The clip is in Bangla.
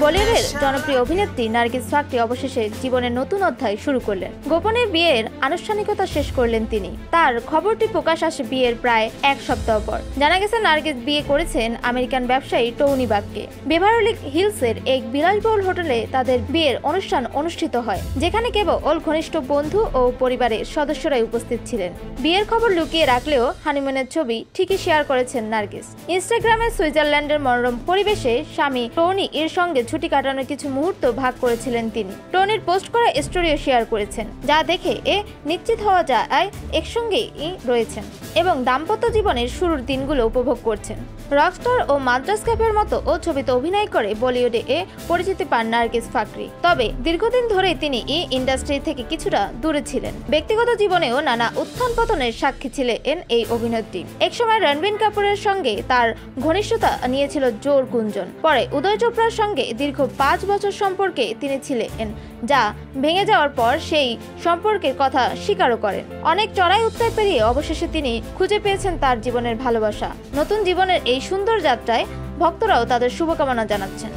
বলিউডের জনপ্রিয় অভিনেত্রী নার্গিস ফাকরি অবশেষে জীবনের নতুন অধ্যায় শুরু করলেন। গোপনে বিয়ের আনুষ্ঠানিকতা শেষ করলেন তিনি। তার খবরটি প্রকাশ আসে বিয়ের প্রায় এক সপ্তাহ পর। জানা গেছে নার্গিস বিয়ে করেছেন আমেরিকান ব্যবসায়ী টনি বাককে। বেভারলি হিলসের এক বিলাসবহুল হোটেলে তাদের বিয়ের অনুষ্ঠান অনুষ্ঠিত হয়, যেখানে কেবল ঘনিষ্ঠ বন্ধু ও পরিবারের সদস্যরাই উপস্থিত ছিলেন। বিয়ের খবর লুকিয়ে রাখলেও হানিমুনের ছবি ঠিকই শেয়ার করেছেন নার্গিস। ইনস্টাগ্রামে সুইজারল্যান্ডের মনোরম পরিবেশে স্বামী টনি এর সঙ্গে ছুটি কাটানোর কিছু মুহূর্ত ভাগ করেছিলেন তিনি। টনির পোস্ট করা স্টোরিও শেয়ার করেছেন, যা দেখে নিশ্চিত হওয়া যায় একসঙ্গেই রয়েছেন এবং দাম্পত্য জীবনের শুরুর দিনগুলো উপভোগ করছেন। রকস্টার ও মাদ্রাস ক্যাফের মতো ছবিতে অভিনয় করে বলিউডে পরিচিতি পান নার্গিস ফাকরি। তবে দীর্ঘদিন ধরে তিনি এই ইন্ডাস্ট্রি থেকে কিছুটা দূরে ছিলেন। ব্যক্তিগত জীবনেও নানা উত্থান পতনের সাক্ষী ছিলেন এই অভিনেত্রী। একসময় রণবীর কাপুরের সঙ্গে তার ঘনিষ্ঠতা নিয়েছিল জোর গুঞ্জন। পরে উদয় চোপড়ার সঙ্গে দীর্ঘ 5 বছর সম্পর্কে তিনি ছিলেন, যা ভেঙে যাওয়ার পর সেই সম্পর্কের কথা স্বীকারও করেন। অনেক চড়াই উত্তর পেরিয়ে অবশেষে তিনি খুঁজে পেয়েছেন তার জীবনের ভালোবাসা। নতুন জীবনের এই সুন্দর যাত্রায় ভক্তরাও তাদের শুভকামনা জানাচ্ছেন।